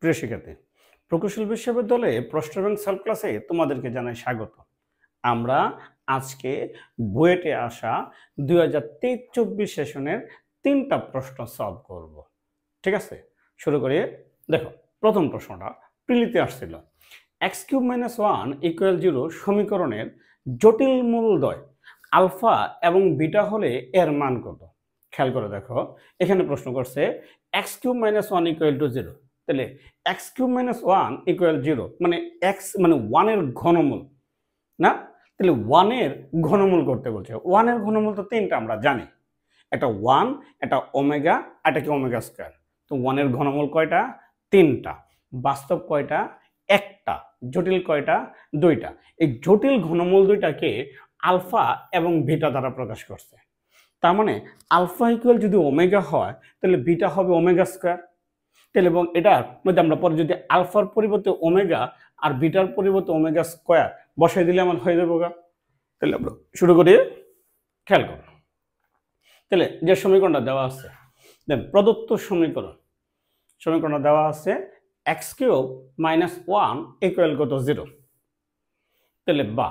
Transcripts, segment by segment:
প্রিয় শিক্ষার্থী, প্রকৌশল বিশ্ববিদ্যালয়ে প্রশ্ন এবং সলভ ক্লাসে তোমাদেরকে জানাই স্বাগত। আমরা আজকে বুয়েটে আসা 2023-24 সেশনের 3টা প্রশ্ন সলভ করব। ঠিক আছে, শুরু করি। দেখো, প্রথম প্রশ্নটা প্রিলিতে আসছিল, x³ - 1 = 0 সমীকরণের জটিল মূলদ্বয় আলফা এবং বিটা হলে এর মান কত? খেয়াল করে দেখো, এখানে প্রশ্ন করছে x³ - 1 = 0। তাহলে x³ - 1 = 0 মানে x মানে 1 এর ঘনমূল না? তাহলে 1 এর ঘনমূল করতে বলছে। 1 এর ঘনমূল তো 3টা আমরা জানি, একটা 1, একটা ওমেগা, এটা কি ওমেগা স্কয়ার। তো 1 এর ঘনমূল কয়টা? 3টা। বাস্তব কয়টা? একটা। জটিল কয়টা? 2টা। এই জটিল ঘনমূল দুইটাকে আলফা এবং বিটা দ্বারা প্রকাশ করছে। তার মানে আলফা ইকুয়াল যদি ওমেগা হয় তাহলে বিটা হবে ওমেগা স্কয়ার। তাহলে এবং এটার মধ্যে আমরা পরে যদি আলফার পরিবর্তে ওমেগা আর বিটার পরিবর্তে ওমেগা স্কয়ার বসাই দিলে আমার হয়ে যাবে। তাহলে আমরা শুরু করি। খেয়াল করো, তাহলে যে সমীকরণটা দেওয়া আছে, দেন প্রদত্ত সমীকরণটা দেওয়া আছে x³ - 1 = কত? 0। তাহলে বা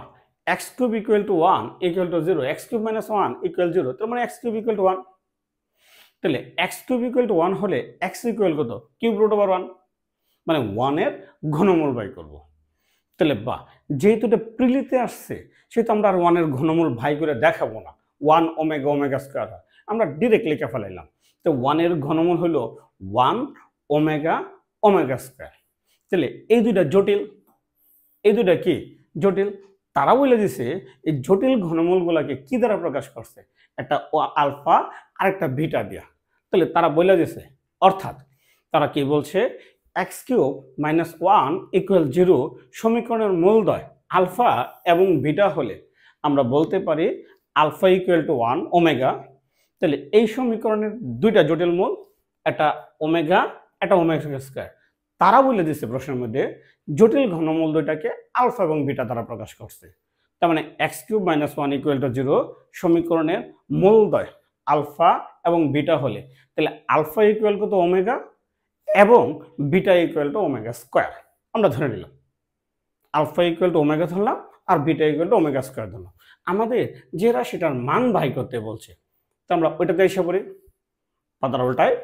x³ = 1 = 0, x³ - 1 = 0, তার মানে x³ = 1। তাহলে x³ = 1 হলে x = কত? √1, মানে 1 এর ঘনমূল বাই করব। তাহলে বা যেহেতু এটা প্রিলিতে আসছে সেহেতু আমরা আর 1 এর ঘনমূল ভাই করে দেখাবো না। 1 ওমেগা ওমেগা স্কয়ার হয়, আমরা ডিরেক্ট লিখে ফেলাইলাম। তো 1 এর ঘনমূল হলো 1 ওমেগা ওমেগা স্কয়ার। তাহলে এই দুইটা জটিল, এই দুইটা কি জটিল? তারা বলে দিছে এই জটিল ঘনমূলগুলোকে কি দ্বারা প্রকাশ করছে? একটা আলফা আর একটা বিটা দিয়া। তাহলে তারা বলে দিছে, অর্থাৎ তারা কি বলছে, x³ - 1 = 0 সমীকরণের মূলদ্বয় আলফা এবং বিটা হলে আমরা বলতে পারি আলফা = 1 ওমেগা। তাহলে এই সমীকরণের দুইটা জটিল মূল, একটা ওমেগা, একটা ওমেগা স্কয়ার। তারা বলে দিছে প্রশ্নের মধ্যে জটিল ঘনমূল দুইটাকে আলফা এবং বিটা দ্বারা প্রকাশ করছে। তার মানে x³ - 1 = 0 সমীকরণের মূলদ্বয় আলফা এবং বিটা হলে তাহলে আলফা = কত? ওমেগা, এবং বিটা = ওমেগা স্কয়ার। আমরা ধরে নিলাম আলফা = ওমেগা ধরলাম আর বিটা = ওমেগা স্কয়ার ধরলাম। আমাদের যে রাশিটার মান বাই করতে বলছে, তো আমরা ওইটাতে এসে পড়ি পাতার উল্টায়।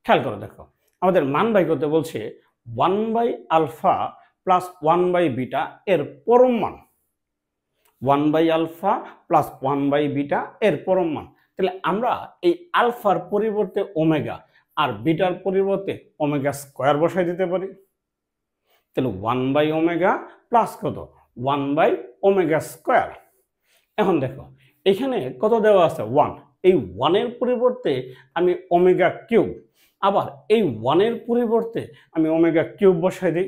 খেয়াল করে দেখো, আমাদের মান বাই করতে বলছে 1/α + 1/β এর পরম মান। 1/α + 1/β এর পরম মান। তাহলে আমরা এই আলফার পরিবর্তে ওমেগা আর বিটার পরিবর্তে ওমেগা স্কয়ার বসাই দিতে পারি। তাহলে 1/ω প্লাস কত? 1/ω স্কয়ার। এখন দেখো এখানে কত দেওয়া আছে? 1। এই 1 এর পরিবর্তে আমি ওমেগা কিউব, আবার এই 1 এর পরিবর্তে আমি ওমেগা কিউব বসাই দিই।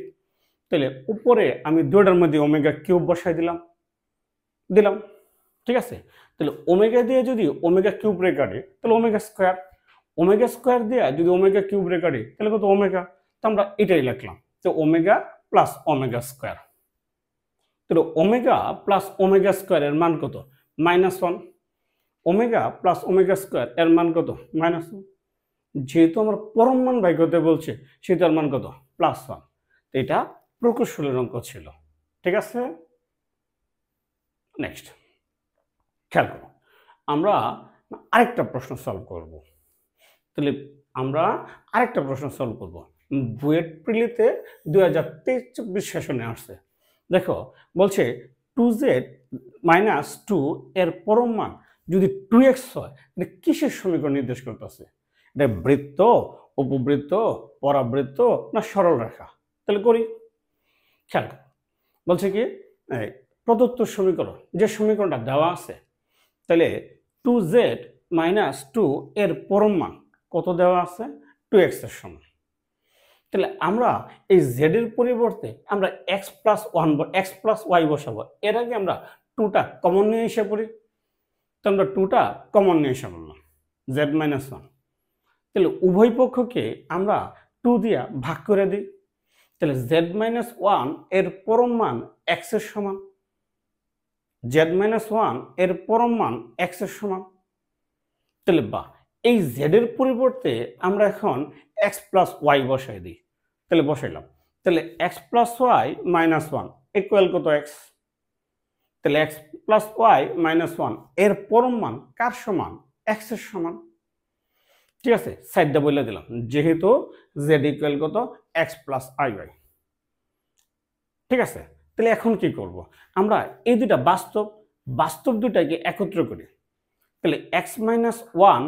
তাহলে উপরে আমি দুইটার মধ্যে ওমেগা কিউব বসাই দিলাম। ঠিক আছে, তাহলে ওমেগা দিয়ে যদি ওমেগা কিউব রে কাটে তাহলে ওমেগা স্কয়ার, ওমেগা স্কয়ার দিয়ে যদি ওমেগা কিউব রে কাটে তাহলে কত? ওমেগা। তো আমরা এটাই লিখলাম, তো ওমেগা প্লাস ওমেগা স্কয়ার। তাহলে ওমেগা প্লাস ওমেগা স্কয়ার এর মান কত? -1। ওমেগা প্লাস ওমেগা স্কয়ার এর মান কত? -1। যেহেতু আমার পরম মান বাই করতে বলছে সেহেতু এর মান কত? +1। তো এটা প্রকৌশলের অঙ্ক ছিল। ঠিক আছে, নেক্সট খেয়াল করো, আমরা আরেকটা প্রশ্ন সলভ করব। তাহলে আমরা আরেকটা প্রশ্ন সলভ করব, বুয়েট প্রিলিতে 2023-24 সেশনে আসছে। দেখো বলছে 2z - 2 এর পরম মান যদি 2x হয় এটা কিসের সমীকরণ নির্দেশ করতেছে? এটা বৃত্ত, উপবৃত্ত, পরাবৃত্ত না সরল রেখা? তাহলে করি। খেয়াল করো, বলছে কি প্রদত্ত সমীকরণ, যে সমীকরণটা দেওয়া আছে, তাহলে 2z - 2 এর পরম মান কত দেওয়া আছে? 2x এর সমান। তাহলে আমরা এই z এর পরিবর্তে আমরা x + y বসাবো। এর আগে আমরা 2টা কমন নিয়ে এসে পড়ি। তো আমরা 2টা কমন নিয়ে এসে পড়লাম, z - 1। তাহলে উভয় পক্ষকে আমরা 2 দিয়ে ভাগ করে দিই। তাহলে z - 1 এর পরম মান x এর সমান, z - 1 এর পরম মান x এর সমান। তাহলে বা এই z এর পরিবর্তে আমরা এখন x + y বসাই দিই। তাহলে বসাইলাম। তাহলে X plus Y minus one equal কত এক্স। তাহলে X plus Y minus one এর পরম মান কার সমান? এক্স এর সমান। ঠিক আছে, সাইডটা বলে দিলাম যেহেতু জেড ইকুয়াল কত এক্স প্লাস আই ওয়াই। ঠিক আছে, তাহলে এখন কি করব? আমরা এই দুটা বাস্তব দুটাকে একত্র করি। তাহলে X minus one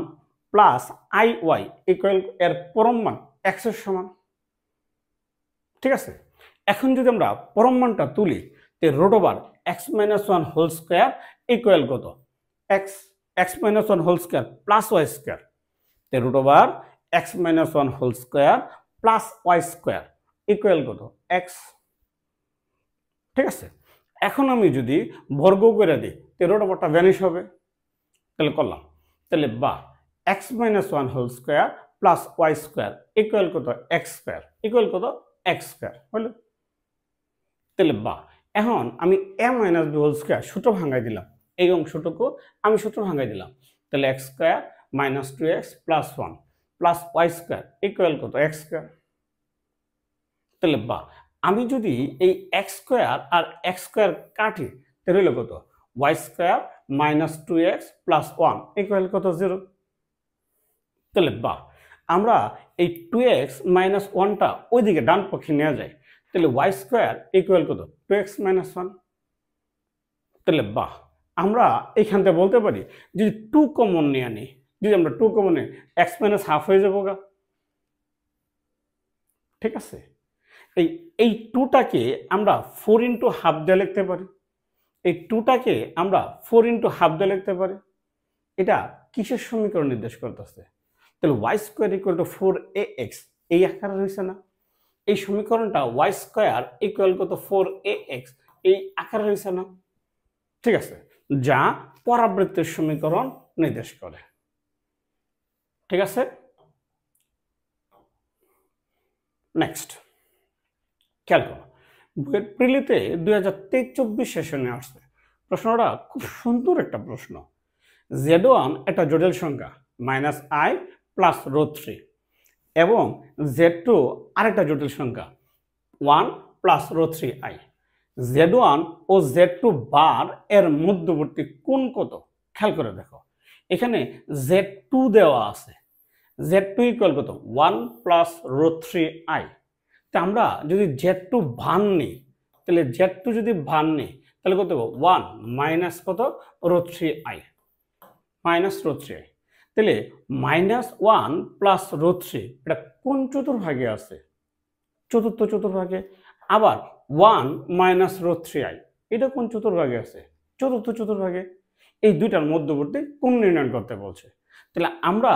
plus I Y equal এর পরম মান এক্স এর সমান। ঠিক আছে, এখন যদি আমরা পরম মানটা তুলি তো root over x minus one whole square equal কত x. X minus one whole square plus Y square, তো root over x minus one whole square plus Y square equal কত এক্স। ঠিক আছে, এখন আমি যদি বর্গ করে দিই তো রুট ওভারটা ভ্যানিশ হবে। তাহলে করলাম, তাহলে বা X minus one whole square plus Y square equal কত এক্স স্কোয়ার ইকুয়াল কত এক্স স্কোয়ার হলো। তাহলে বা এখন আমি A minus B whole square সূত্র ভাঙাই দিলাম, এই অংশটুকু আমি সূত্র ভাঙাই দিলাম। তাহলে X square minus two X plus one plus Y square equal কত এক্স স্কোয়ার। তাহলে বা আমি যদি এই এক্স স্কোয়ার আর এক্স স্কোয়ার কাটি তাহলে হলো কত Y square minus two X plus one equal কত জিরো। তাহলে বা আমরা এই টু এক্স মাইনাস ওয়ানটা ওইদিকে ডান পক্ষে নেওয়া যায়, তাহলে ওয়াই স্কোয়ার ইকুয়াল কত টু এক্স মাইনাস ওয়ান। তাহলে বা আমরা এইখান থেকে বলতে পারি যদি টু কমন নিয়ে আনি, যদি আমরা টু কমন নিই এক্স মাইনাস হাফ হয়ে যাবো গা। ঠিক আছে, এই টুটাকে আমরা ফোর ইন্টু হাফ দিয়ে লিখতে পারি। এই টুটাকে আমরা ফোর ইন্টু হাফ দিয়ে লিখতে পারি। এটা কিসের সমীকরণ নির্দেশ করতেছে? তাহলে Y square equal to four A X এই আকারে রয়েছে না? এই সমীকরণটা ওয়াই স্কোয়ার ইকুয়াল কত ফোর এ এক্স এই আকারে রয়েছে না? ঠিক আছে, যা পরাবৃত্তের সমীকরণ নির্দেশ করে। ঠিক আছে, নেক্সট খেয়াল করো, বইয়ের প্রিলিতে 2023-24 সেশনে আসছে প্রশ্নটা খুব সুন্দর একটা প্রশ্ন। Z1 একটা জটিল সংখ্যা minus I plus root three এবং Z2 আরেকটা জটিল সংখ্যা 1 plus root three I. Z1 ও Z2 বার এর মধ্যবর্তী কোণ কত? খেয়াল করে দেখো, এখানে Z2 দেওয়া আছে, Z2 ইকুয়াল কত 1 প্লাস রো থ্রি আই। তা আমরা যদি Z2 ভান নিই, তাহলে Z2 যদি ভান নিই তাহলে কত 1 মাইনাস কত root three i, minus root three i. তাহলে minus one plus root three এটা কোন চতুর্ভাগে আছে? চতুর্থ চতুর্ভাগে। আবার one minus root three i এটা কোন চতুর্ভাগে আছে? চতুর্থ চতুর্ভাগে। এই দুইটার মধ্যবর্তী কোণ নির্ণয় করতে বলছে। তাহলে আমরা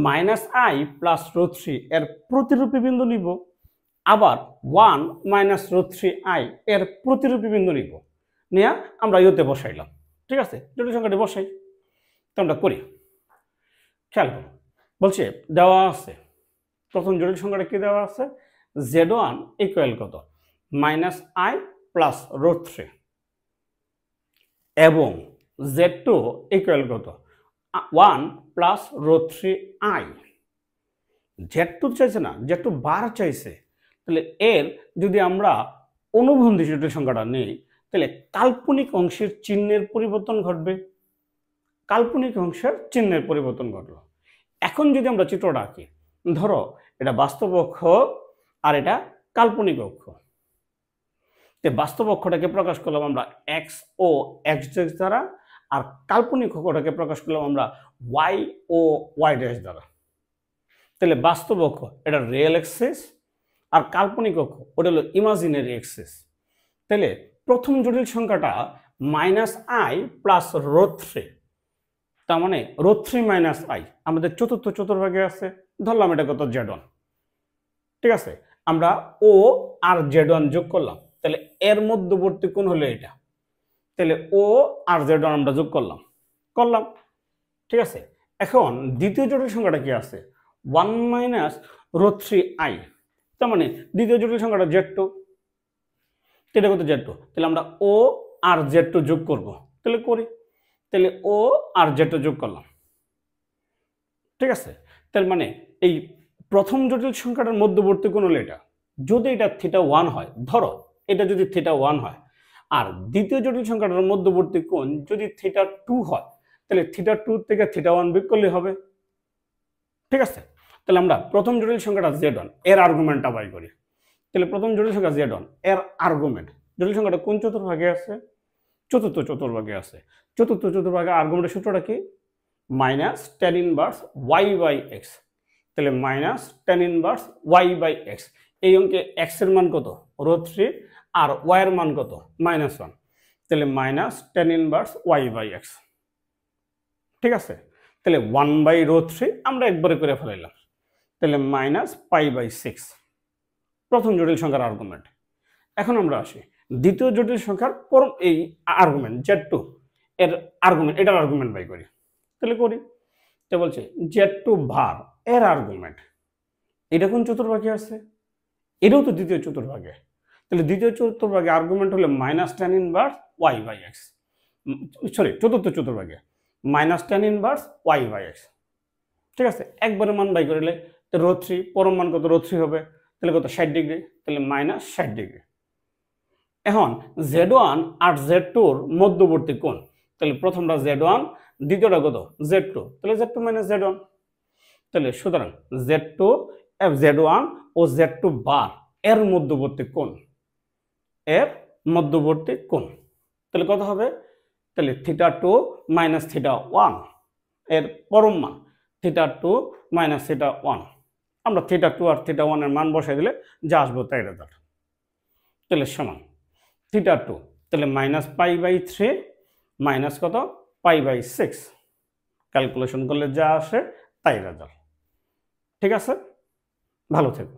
minus I plus root three এর প্রতিরূপী বিন্দু নিব, আবার one minus root three I এর প্রতিরূপী বিন্দু নিব, নিয়ে আমরা ইউতে বসাইলাম। ঠিক আছে, জটিল সংখ্যাটি বসাই, তো আমরা করি। খেয়াল করো, বলছে দেওয়া আছে প্রথম জটিল সংখ্যাটা কি দেওয়া আছে? Z1 ইকুয়াল কত minus I plus root three এবং Z2 ইকুয়াল কত 1 plus root three I. Z2 চাইছে না, Z2 বার চাইছে। তাহলে এর যদি আমরা অনুবন্ধী জটিল সংখ্যাটা নেই তাহলে কাল্পনিক অংশের চিহ্নের পরিবর্তন ঘটবে। কাল্পনিক অংশের চিহ্নের পরিবর্তন ঘটলো। এখন যদি আমরা চিত্রটা আঁকি, ধরো এটা বাস্তব অক্ষ আর এটা কাল্পনিক অক্ষ। বাস্তব অক্ষটাকে প্রকাশ করলাম আমরা এক্স ও এক্স ড্যাশ দ্বারা, আর কাল্পনিক অক্ষটাকে প্রকাশ করলাম আমরা ওয়াই ও ওয়াই ড্যাশ দ্বারা। তাহলে বাস্তব অক্ষ এটা রিয়েল এক্সিস আর কাল্পনিক অক্ষ ওটা হলো ইমাজিনারি এক্সিস। তাহলে প্রথম জটিল সংখ্যাটা minus I plus root three, তার মানে রো থ্রি মাইনাস আই আমাদের চতুর্থ চতুর্ভাগে আছে। ধরলাম এটা কত Z1। ঠিক আছে, আমরা ও আর Z1 যোগ করলাম, তাহলে এর মধ্যবর্তী কোণ হলো এটা। তাহলে ও আর Z1 আমরা যোগ করলাম। ঠিক আছে, এখন দ্বিতীয় জটিল সংখ্যাটা কি আছে? 1 মাইনাস রো থ্রি আই, তার মানে দ্বিতীয় জটিল সংখ্যাটা Z2। এটা কত Z2, তাহলে আমরা ও আর Z2 যোগ করব, তাহলে করি। তাহলে ও আর Z2 যোগ করলাম। ঠিক আছে, তার মানে এই প্রথম জটিল সংখ্যাটার মধ্যবর্তী কোণ হলো এটা, যদি এটা থিটা 1 হয়, ধরো এটা যদি থিটা 1 হয়, আর দ্বিতীয় জটিল সংখ্যাটার মধ্যবর্তী কোণ যদি থিটা 2 হয়, তাহলে থিটা 2 থেকে থিটা 1 বিয়োগ করলে হবে। ঠিক আছে, তাহলে আমরা প্রথম জটিল সংখ্যাটা z1 এর আর্গুমেন্টটা বাই করি। তাহলে প্রথম জটিল সংখ্যা z1 এর আর্গুমেন্ট, জটিল সংখ্যাটা কোন চতুর্ভাগে আছে? চতুর্থ চতুর্ভাগে আছে। চতুর্থ চতুর্ভাগে আর্গুমেন্টের সূত্রটা কি? Minus tan inverse Y by x. তাহলে minus tan inverse Y by x. এই অঙ্কে এক্স এর মান কত? √3, আর ওয়াই এর মান কত? -1। তাহলে minus tan inverse Y by x. ঠিক আছে, তাহলে 1/√3 আমরা একবারে করে ফেলাইলাম। তাহলে মাইনাস π/6 প্রথম জটিল সংখ্যার আর্গুমেন্ট। এখন আমরা আসি দ্বিতীয় জটিল সংখ্যার এই আর্গুমেন্ট z2 এর আর্গুমেন্ট, এটার আর্গুমেন্ট বাই করি। তাহলে করি, তো বলছে z2 ভার এর আর্গুমেন্ট, এটা কোন চতুর্ভাগে আছে? এটাও তো দ্বিতীয় চতুর্ভাগে। তাহলে দ্বিতীয় চতুর্ভাগে আর্গুমেন্ট হলো minus tan inverse Y by x, sorry চতুর্থ চতুর্ভাগে minus tan inverse Y by x. ঠিক আছে, একবারে মান বাই করলে √3, পরম মান কত? √3 হবে। তাহলে কত? 60 ডিগ্রি। তাহলে মাইনাস 60 ডিগ্রি। এখন z1 আর z2 মধ্যবর্তী কোণ, তাহলে প্রথমটা z1, দ্বিতীয়টা কত? z2। তাহলে z2 মাইনাস z1। তাহলে সুতরাং z1 ও z2 বার এর মধ্যবর্তী কোণ, এর মধ্যবর্তী কোণ তাহলে কত হবে? তাহলে θ2 মাইনাস θ1 এর পরম মান θ2 মাইনাস θ1। আমরা θ2 আর θ1 এর মান বসাই দিলে যা আসবো তাই রেজাল্ট। তাহলে সমান θ2, তাহলে মাইনাস π/3 মাইনাস কত? π/6। ক্যালকুলেশন করলে যা আসে তাই রেজাল্ট। ঠিক আছে, ভালো থেকো।